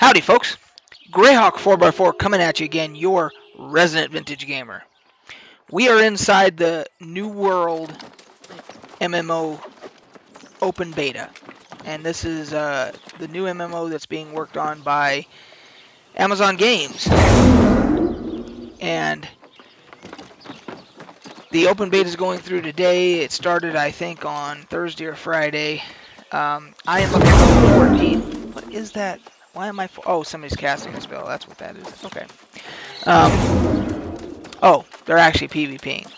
Howdy, folks. Greyhawk 4x4 coming at you again, your resident vintage gamer. We are inside the New World MMO open beta, and this is the new MMO that's being worked on by Amazon Games. And the open beta is going through today. It started, I think, on Thursday or Friday. I am looking at level 14. What is that? Why am I? Oh, somebody's casting a spell. That's what that is. Okay. Oh, they're actually PvPing.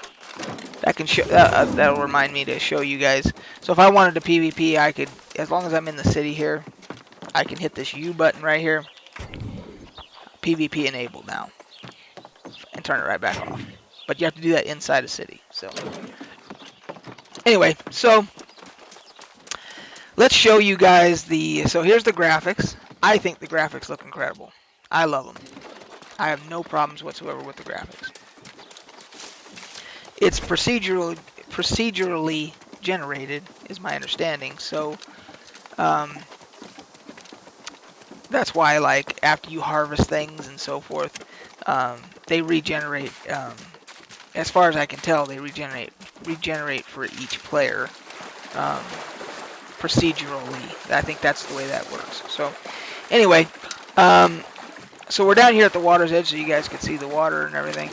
That can show. That'll remind me to show you guys. So if I wanted to PvP, I could, as long as I'm in the city here, I can hit this U button right here. PvP enabled now, and turn it right back off. But you have to do that inside a city. So anyway, so let's show you guys the. So here's the graphics. I think the graphics look incredible. I love them. I have no problems whatsoever with the graphics. It's procedurally generated, is my understanding. So that's why, like, after you harvest things and so forth, they regenerate. As far as I can tell, they regenerate for each player procedurally. I think that's the way that works. So anyway, so we're down here at the water's edge, so you guys can see the water and everything.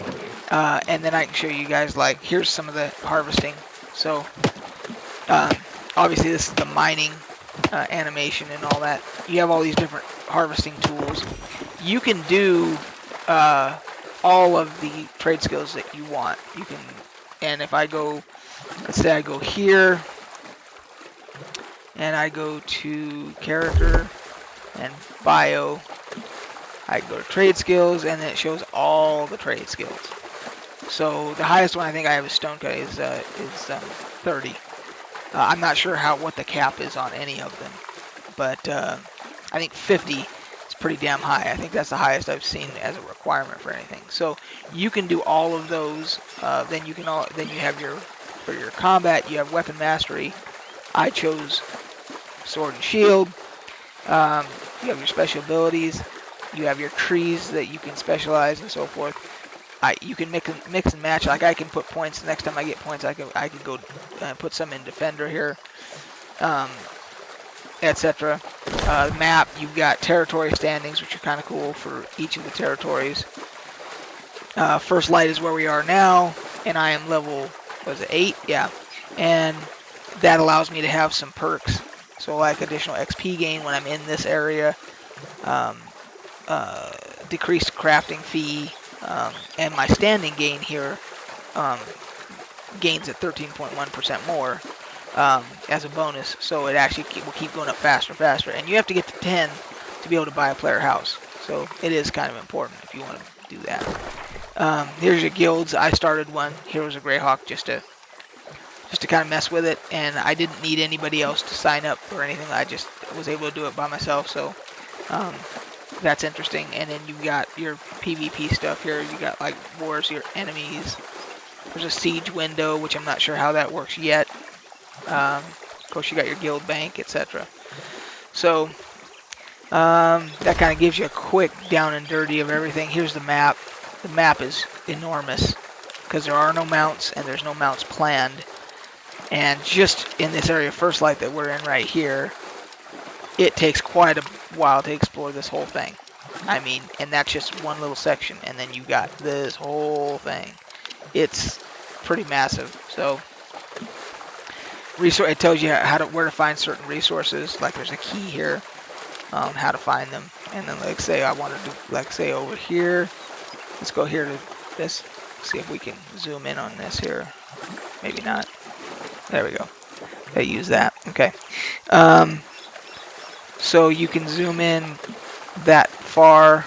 And then I can show you guys, like, here's some of the harvesting. So obviously this is the mining animation and all that. You have all these different harvesting tools. You can do all of the trade skills that you want. You can, and if I go, let's say I go here, and I go to character and bio, I go to trade skills, and then it shows all the trade skills. So the highest one I think I have is stonecut is 30. I'm not sure what the cap is on any of them, but I think 50 is pretty damn high. I think that's the highest I've seen as a requirement for anything. So you can do all of those. Then you have for your combat, you have weapon mastery. I chose sword and shield. You have your special abilities. You have your trees that you can specialize and so forth. You can mix and match. Like, I can put points. The next time I get points, I could go put some in defender here, etc. Map. You've got territory standings, which are kind of cool for each of the territories. First light is where we are now, and I am level, was it 8? Yeah, and that allows me to have some perks. So, like, additional XP gain when I'm in this area, decreased crafting fee. And my standing gain here gains at 13.1% more as a bonus, so it actually will keep going up faster and faster. And you have to get to 10 to be able to buy a player house, so it is kind of important if you want to do that. Here's your guilds. I started one. Heroes of Greyhawk just to kind of mess with it, and I didn't need anybody else to sign up or anything. I just was able to do it by myself, so that's interesting. And then you've got your PvP stuff here. You got, like, wars, your enemies. There's a siege window, which I'm not sure how that works yet. Of course, you got your guild bank, etc. So that kind of gives you a quick down and dirty of everything. Here's the map. The map is enormous because there are no mounts and there's no mounts planned. And just in this area, First Light, that we're in right here, it takes quite a while to explore this whole thing. I mean, and that's just one little section, and then you got this whole thing. It's pretty massive. So, it tells you where to find certain resources. Like, there's a key here on how to find them. And then, like, say I want to do, like, say over here. Let's go here to this. See if we can zoom in on this here. Maybe not. There we go. They use that. Okay. So you can zoom in that far,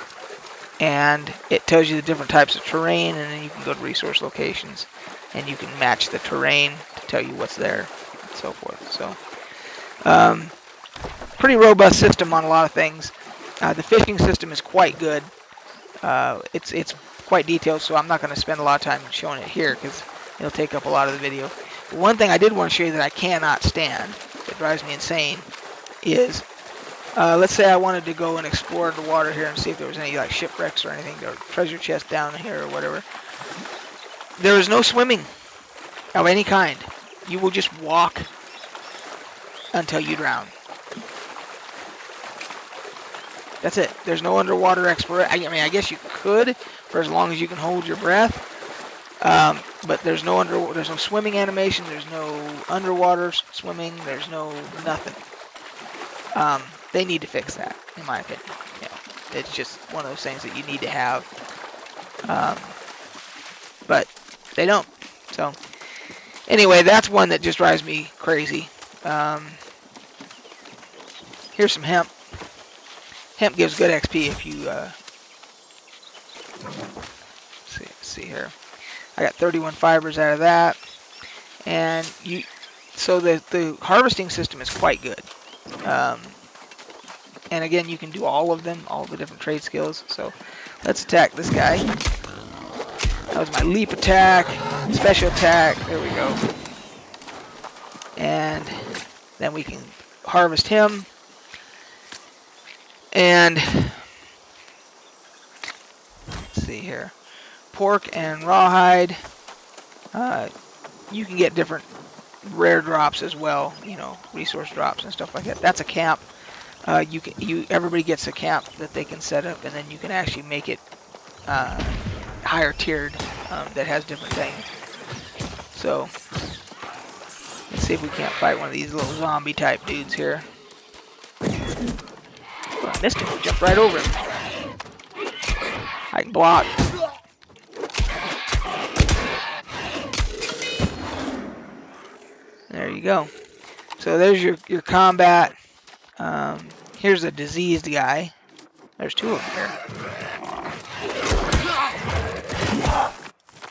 and it tells you the different types of terrain, and then you can go to resource locations, and you can match the terrain to tell you what's there, and so forth. So, pretty robust system on a lot of things. The fishing system is quite good. It's quite detailed, so I'm not going to spend a lot of time showing it here because it'll take up a lot of the video. But one thing I did want to show you that I cannot stand, that drives me insane, is Let's say I wanted to go and explore the water here and see if there was any like shipwrecks or anything, or treasure chests down here or whatever. There is no swimming of any kind. You will just walk until you drown. That's it. There's no underwater exploration. I mean, I guess you could for as long as you can hold your breath. But there's no swimming animation. There's no underwater swimming. There's no nothing. They need to fix that, in my opinion. You know, it's just one of those things that you need to have. But they don't. So anyway, that's one that just drives me crazy. Here's some hemp. Hemp gives good XP if you see here. I got 31 fibers out of that, and so the harvesting system is quite good. And again, you can do all of them, all the different trade skills. So let's attack this guy. That was my leap attack, special attack. There we go. And then we can harvest him. And let's see here. Pork and rawhide. You can get different rare drops as well, you know, resource drops and stuff like that. That's a camp. Everybody gets a camp that they can set up, and then you can actually make it higher tiered that has different things. So let's see if we can't fight one of these little zombie type dudes here. Oh, I missed him. Jumped right over him. I can block. There you go. So there's your combat. Here's a diseased guy. There's two of them here.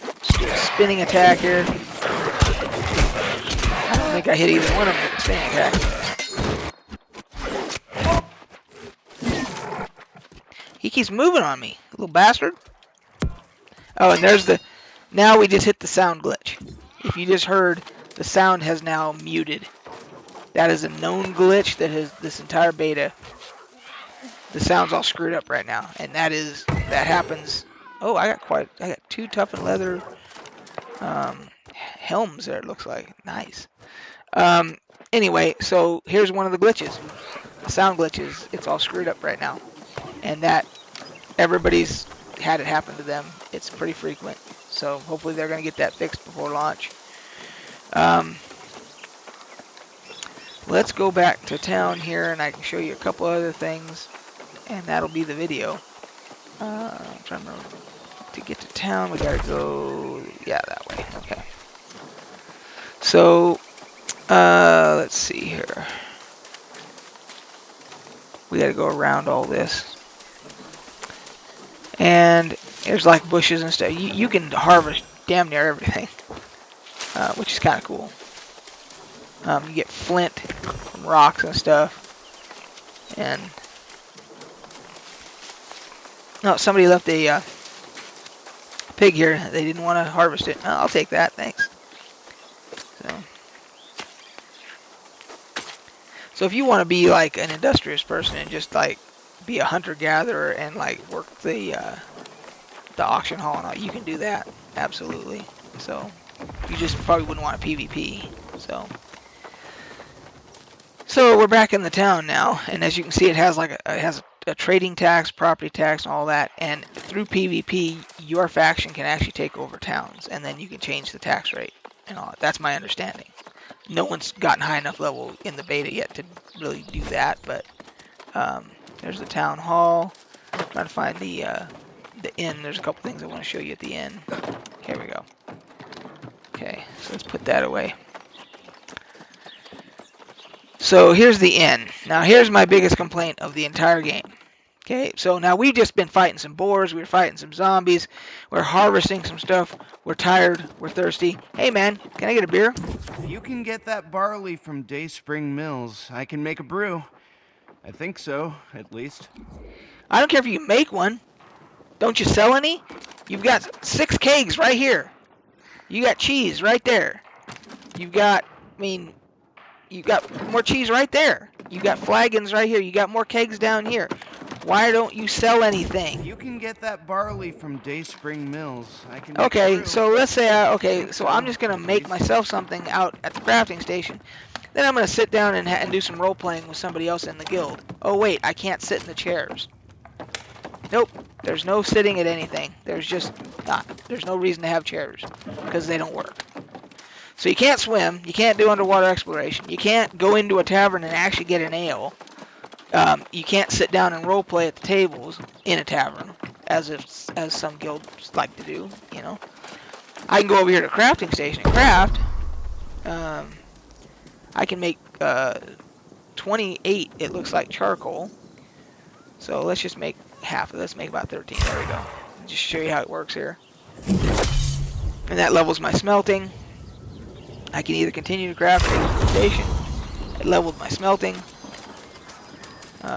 Let's do a spinning attack here. I don't think I hit either one of them with the spinning attack. He keeps moving on me, little bastard. Oh, and there's the... Now we just hit the sound glitch. If you just heard, the sound has now muted. That is a known glitch that has this entire beta. The sound's all screwed up right now, and that happens. Oh, I got two toughened leather helms there. It looks like nice. Anyway, so here's one of the glitches. The sound glitches. It's all screwed up right now, and that everybody's had it happen to them. It's pretty frequent, so hopefully they're gonna get that fixed before launch. Let's go back to town here, and I can show you a couple other things, and that'll be the video. I'm trying to remember. To get to town, we gotta go, yeah, that way. Okay. So, let's see here. We gotta go around all this. And there's like bushes and stuff. You can harvest damn near everything, which is kind of cool. You get flint from rocks and stuff. And oh, somebody left a pig here. They didn't want to harvest it. I'll take that, thanks. So if you want to be like an industrious person and just like be a hunter-gatherer and like work the auction hall and all, you can do that, absolutely. So you just probably wouldn't want a PvP. So we're back in the town now, and as you can see, it has like a trading tax, property tax, and all that. And through PvP, your faction can actually take over towns, and then you can change the tax rate and all that. That's my understanding. No one's gotten high enough level in the beta yet to really do that, but there's the town hall. I'm trying to find the inn. There's a couple things I want to show you at the inn. Here we go. Okay, so let's put that away. So here's the inn. Now here's my biggest complaint of the entire game. Okay, so now we've just been fighting some boars, we're fighting some zombies, we're harvesting some stuff, we're tired, we're thirsty. Hey man, can I get a beer? If you can get that barley from Dayspring Mills, I can make a brew. I think so, at least. I don't care if you make one. Don't you sell any? You've got 6 kegs right here. You got cheese right there. You've got, I mean, you got more cheese right there. You got flagons right here. You got more kegs down here. Why don't you sell anything? You can get that barley from Dayspring Mills. I can make a Okay, brew. so let's say, I okay, think so I'm so, just gonna at make least. myself something out at the crafting station. Then I'm gonna sit down and do some role playing with somebody else in the guild. Oh wait, I can't sit in the chairs. Nope, there's no sitting at anything. There's just not. There's no reason to have chairs because they don't work. So you can't swim. You can't do underwater exploration. You can't go into a tavern and actually get an ale. You can't sit down and role play at the tables in a tavern, as some guilds like to do. You know, I can go over here to crafting station and craft. Um, I can make 28. It looks like charcoal. So let's just make half of this. Make about 13. There we go. Just show you how it works here. And that levels my smelting. I can either continue to craft or go to the station. It leveled my smelting.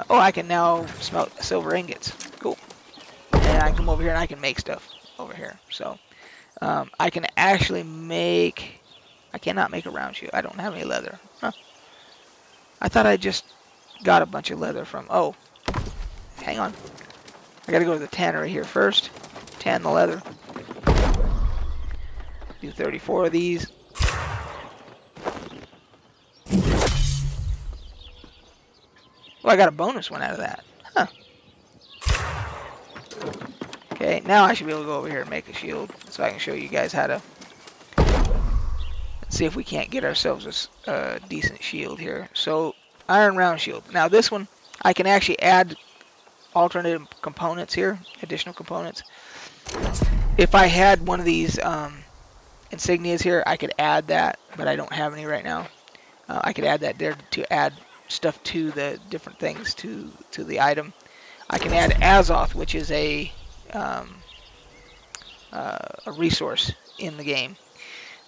Oh, I can now smelt silver ingots. Cool. And I can come over here and I can make stuff over here. So I can actually make. I cannot make a round shoe. I don't have any leather. Huh. I thought I just got a bunch of leather from. Oh, hang on. I gotta go to the tannery here first. Tan the leather. Do 34 of these. Well, I got a bonus one out of that. Huh. Okay, now I should be able to go over here and make a shield so I can show you guys how to see if we can't get ourselves a decent shield here. So, iron round shield. Now this one, I can actually add alternative components here, additional components. If I had one of these insignias here, I could add that, but I don't have any right now. I could add that there to add stuff to the different things to the item. I can add Azoth, which is a resource in the game.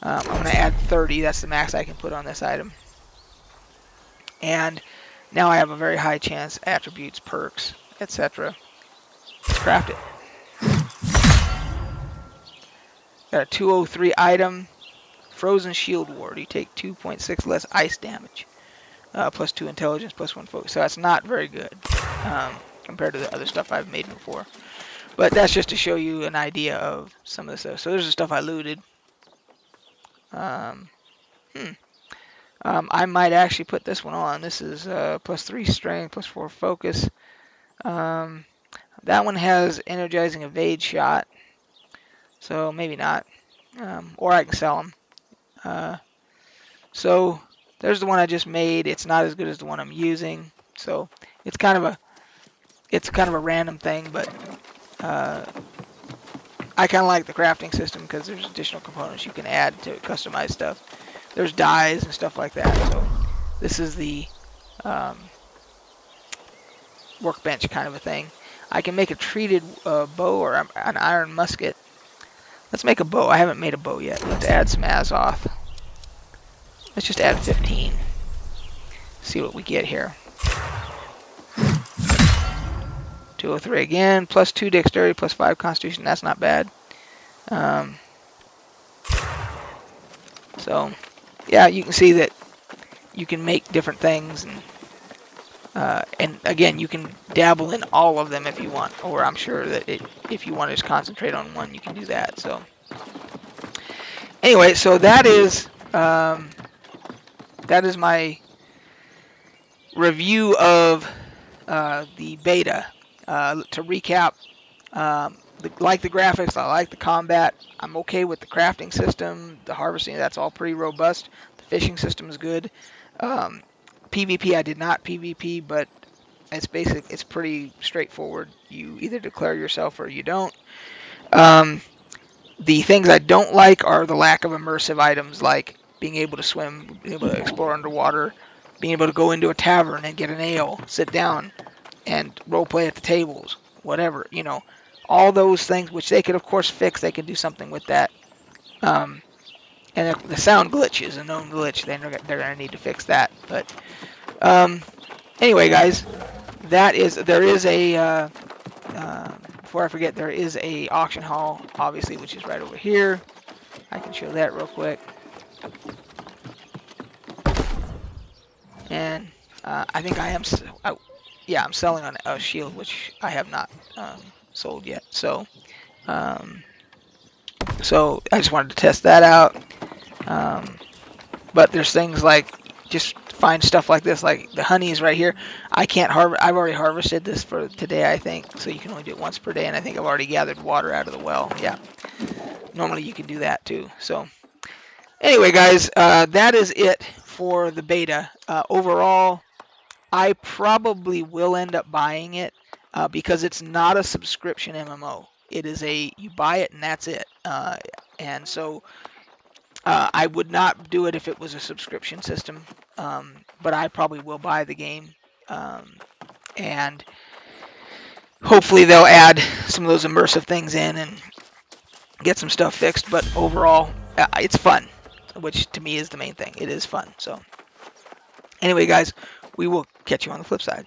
I'm going to add 30. That's the max I can put on this item. And now I have a very high chance, attributes, perks, etc. Let's craft it. Got a 203 item, Frozen Shield Ward. You take 2.6 less ice damage, plus 2 intelligence, plus 1 focus. So that's not very good compared to the other stuff I've made before. But that's just to show you an idea of some of the stuff. So there's the stuff I looted. I might actually put this one on. This is plus 3 strength, plus 4 focus. That one has energizing evade shot, so maybe not. Or I can sell them. So there's the one I just made. It's not as good as the one I'm using, so it's kind of a random thing, but I kind of like the crafting system because there's additional components you can add to customize stuff. There's dyes and stuff like that. So this is the workbench kind of a thing. I can make a treated bow or an iron musket. Let's make a bow. I haven't made a bow yet. Let's add some Azoth. Let's just add 15. See what we get here. 203 again, plus 2 dexterity, plus 5 constitution. That's not bad. So, yeah, you can see that you can make different things, and again, you can dabble in all of them if you want. Or I'm sure that if you want to just concentrate on one, you can do that. So, anyway, so that is my review of the beta. To recap, like the graphics, I like the combat. I'm okay with the crafting system, the harvesting. That's all pretty robust. The fishing system is good. PvP, I did not PvP, but it's basic. It's pretty straightforward. You either declare yourself or you don't. The things I don't like are the lack of immersive items like being able to swim, being able to explore underwater, being able to go into a tavern and get an ale, sit down and role play at the tables, whatever, all those things, which they could of course fix. They could do something with that. And the sound glitch is a known glitch. They're going to need to fix that. But anyway, guys, there is a before I forget, there is a auction hall, obviously, which is right over here. I can show that real quick. And I think I am. Yeah, I'm selling on a shield, which I have not sold yet. Um, so I just wanted to test that out. Um, but there's things like just find stuff like this, like the honey is right here. I can't harvest. I've already harvested this for today, I think. So you can only do it once per day, and I think I've already gathered water out of the well. Yeah, normally you can do that too. So anyway, guys, that is it for the beta. Overall, I probably will end up buying it because it's not a subscription MMO. It is you buy it and that's it. And so I would not do it if it was a subscription system, but I probably will buy the game. And hopefully they'll add some of those immersive things in and get some stuff fixed. But overall, it's fun, which to me is the main thing. It is fun. So anyway, guys, we will catch you on the flip side.